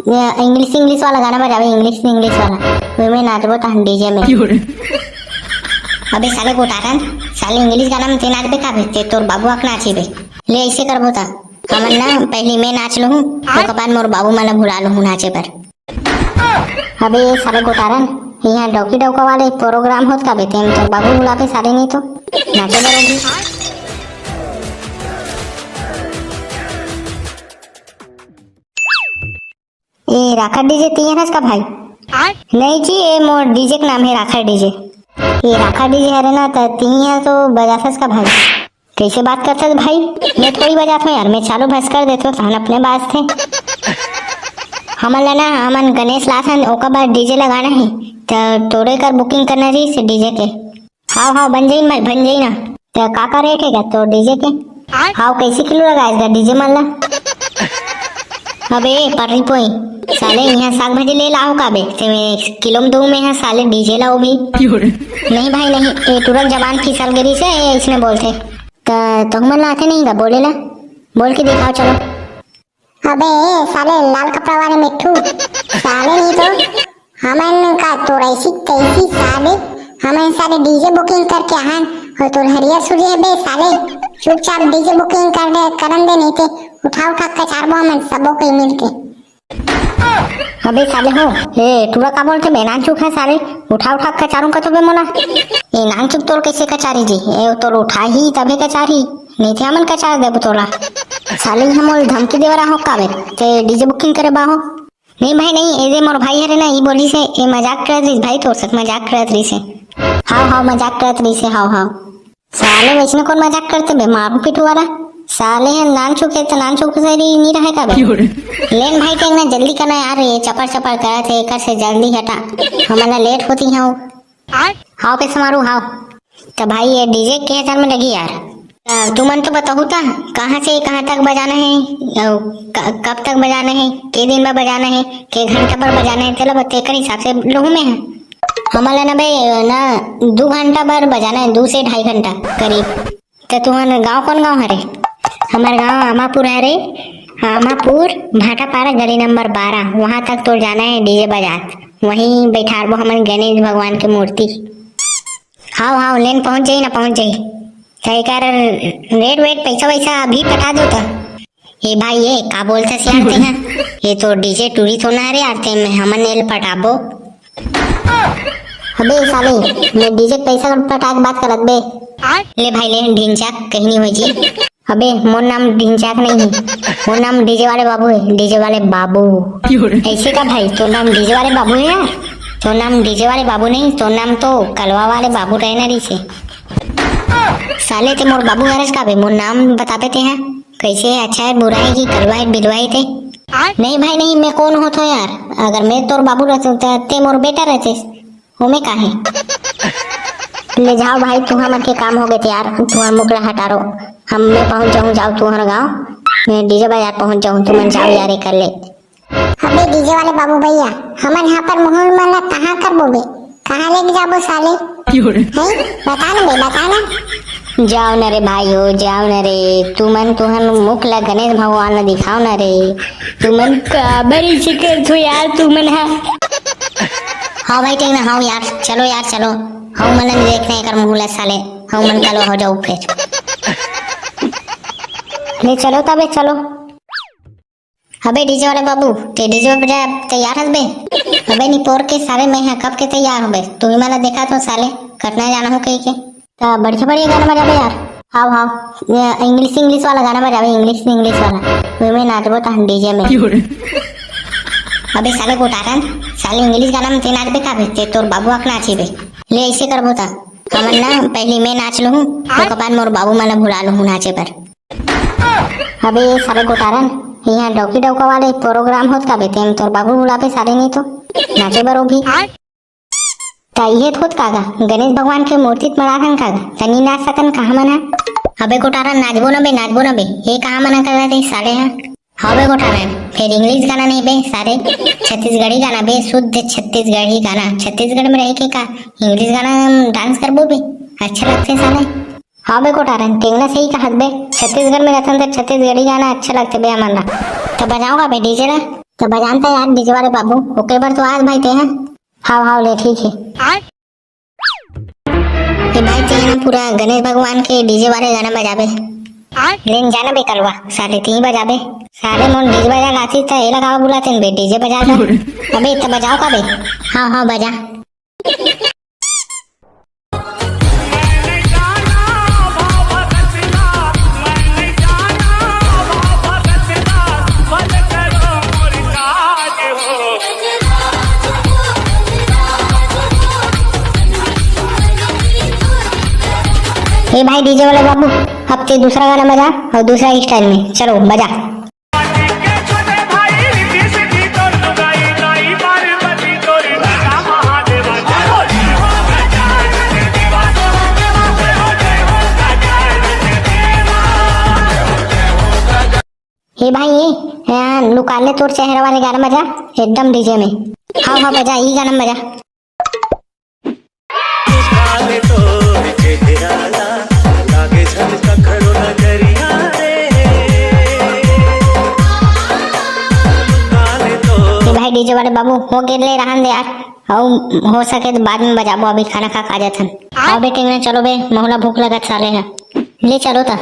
English English वाला गाना बजावे, इंग्लिश इंग्लिश वाला वे में नाचबो ता डीजे में। अबे साले गोटारन, साले इंग्लिश गाना में ते नाचबे का बे, ते तोर बाबू आक नाची बे। ले ऐसे करबो ता हमन ना पहली मैं नाच लूं तो बाद मोर बाबू मला भुला लूं नाचे पर। अबे साले गोटारन, यहाँ डौकी डौका वाले प्रोग्राम होत का बे, तेम तोर बाबू बुलावे साले नहीं तो नाचे बरोगी। ए राखा डीजे तीन हस का भाई? नहीं जी, ये मोर डीजे का नाम है राखा डीजे। ये राखा डीजे है ना, तो तीन है तो बजासस का भाई। कैसे बात करते भाई, मैं थोड़ी बजाता हूँ यार, मैं चालू भस कर देता हूँ, अपने बात थे। हमन ना हमन गणेश लाथन ओका बाद डीजे लगाना है, तो तोड़े कर बुकिंग करना रही से डीजे के। हाँ हाँ बन जाई मैं बन जाई ना। तो का रेट है क्या तो डीजे के? हाँ कैसे किलो लगाएगा डीजे मल्ला? अबे परी पोई साले यहाँ साग भाजी ले लाओ का बे, ते मैं किलो में दूं, मैं यहाँ साले डीजे लाओ भी। नहीं भाई नहीं, ये तुरंत जबान फिसल गिरी से इसने बोलते तो हम लाते नहीं का बोले ला, बोल के दिखाओ चलो। अबे साले लाल कपड़ा वाले मिट्टू साले नहीं तो हमन का तो ऐसी कैसी साले, हमन साले डीजे बुकिंग करके आन और तो हरियर सूर्य बे साले चुपचाप डीजे बुकिंग कर दे करन दे, नहीं थे उठा उठा कचार बो हमन सबो कई मिलके। अबे साले हो ए तुरा का बोलते बे नान चुक है साले, उठा उठा कचारूं का तो बे मोला ए नान चुक तोर कैसे कचारी जी, ए तोर उठा ही तबे कचारी, नहीं थे हमन कचार देबो तोला। साले हम धमकी देवरा हो का बे, ते डीजे बुकिंग करे बाहो। नहीं भाई नहीं, ए मोर भाई हरे ना, ई बोली से ए मजाक करत रही भाई, तोर सक मजाक करत रही से। हां हां मजाक करत रही से, हां हां साले वैसे कौन मजाक करते बे, मारू पिटू वाला साले हैं नान चुके तो नान चुके से नहीं रहे का बे। लेन भाई टेंग ना जल्दी करना यार, ये चपर चपर करत है कर से जल्दी हटा, हमारा लेट होती है। हाउ पे समारू हाउ तो भाई ये डीजे के हजार में लगी यार। तुमन तो बताओ था कहाँ से कहाँ तक बजाना है, कब तक बजाना है, के दिन में बजाना है, के घंटा पर बजाना है, चलो बते कर हिसाब से लोगों में है। हमारा ना भाई ना 2 घंटा पर बजाना है, 2 से 2.5 घंटा करीब। तो तुम्हारा गांव कौन गांव है रे? हमारा गांव आमापुर है रे, आमापुर भाटापारा गली नंबर 12, वहां तक तो जाना है डीजे बजात, वहीं बैठाबो हमन गणेश भगवान की मूर्ति। हाँ हाँ लेन पहुंच जाई ना, पहुंच जाई सही कर, रेट वेट पैसा वैसा अभी पटा दो तो। ये भाई ये का बोलते से यार हैं, ये तो डीजे टूरी तो ना रे यार, ते में हमन नेल पटाबो। अबे साले मैं डीजे पैसा पटा के बात करत बे। ले भाई ले ढिंचाक कहीं नहीं हो जी। अबे मोर नाम ढिंचाक नहीं है, मोर नाम डीजे वाले बाबू है, डीजे वाले बाबू। ऐसे का भाई तो नाम डीजे वाले बाबू है यार, तो नाम डीजे वाले बाबू नहीं, तो नाम तो कलवा वाले बाबू रहना रही से। साले ते मोर बाबू हरस का बे, मोर नाम बताते थे हैं कैसे, अच्छा है बुरा है कि कलवा है बिलवा थे। नहीं भाई नहीं, मैं कौन होता यार, अगर मैं तोर बाबू रहते ते मोर बेटा रहते हो, मैं काहे। ले जाओ भाई तुम्हारा के काम हो गए थे यार, तुम्हारा मुकला हटा रो, हम मैं पहुंच जाऊं, जाओ तुम्हारा गांव, मैं डीजे बाजार पहुंच जाऊं, तुम जाओ यार कर ले। अबे डीजे वाले बाबू भैया हमन यहाँ पर मुहूर्त माला कहाँ कर बोगे, कहाँ लेके जाबो साले बता ना बे बता ना। जाओ न रे भाई हो जाओ न रे, तुमन तुहन मुखला गणेश भगवान ने दिखाओ न रे, तुमन का बड़ी शिकर थो यार तुमन है। हाँ भाई टेंग ना, हाँ यार चलो यार चलो, हाँ मन देखने कर मुहला साले, हाँ मन कलो हो जाओ फिर। ले चलो तबे चलो। अबे डीजे वाले बाबू ते डीजे बजा तैयार हस बे? अबे नहीं पोर के साले मैं यहाँ कब के तैयार हो बे, तू ही मला देखा तो साले कटना जाना हो कहीं के, तो बढ़िया बढ़िया गाना बजाबे यार। हाँ हाँ इंग्लिश इंग्लिश वाला गाना बजाबे, इंग्लिश इंग्लिश वाला वे में नाचबो ता डीजे में। अबे साले गोटारन, साले इंग्लिश गाना में ते नाचबे का बे, ते तोर बाबू आक नाची बे। ले ऐसे करबो ता हमन ना पहली मैं नाच लूं तो बाद मोर बाबू मला भुला लूं नाचे पर। अबे साले गोटारन, यहाँ डौकी डौका वाले प्रोग्राम होत का बे, तेम तोर बाबू बुलावे साले नहीं तो नाचे बरो भी। ये होत कागा गणेश भगवान के मूर्ति मराथन कागा तनी नाच सकन कहा मना। अबे गोटारन नाचबो न बे, ये कहा मना कर रहे थे साले हैं। हाँ बे गोटारन फिर इंग्लिश गाना नहीं बे सारे, छत्तीसगढ़ी गाना बे, शुद्ध छत्तीसगढ़ी गाना, छत्तीसगढ़ में रह के का इंग्लिश गाना डांस करबो बे, अच्छा लगते साले। हाँ बे गोटारन टेंगना सही कहा बे, छत्तीसगढ़ में रहते तो छत्तीसगढ़ी गाना अच्छा लगते बे हमारा, तो बजाओगा बे डीजे ला। तो बजानता यार डीजे वाले बाबू, ओके बार तो आज भाई ते हैं। हाँ ले ठीक है। ये भाई ते ना पूरा गणेश भगवान के डीजे वाले गाना बजाबे। लेकिन जाना बे करवा 3:30 बजाबे। सारे मोन डीजे बजा गाती था, ये लगावा बुलाते बे डीजे बजा था। अबे इतना बजाओ का बे। हाँ बजा। ए भाई डीजे वाले बाबू, अब ते दूसरा गाना बजा और दूसरा स्टाइल में, चलो बजा। हे भाई ये लुकाले तोर चेहरा वाले गाना बजा एकदम डीजे में। हाँ बजा, ये गाना बजा। भाई डीजे वाले बाबू हो गए ले रहन दे यार, और हो सके तो बाद में बजाबो, अभी खाना खा जाथन। आओ बेटे चलो बे, मोहला भूख लगत साले है, ले चलो ता।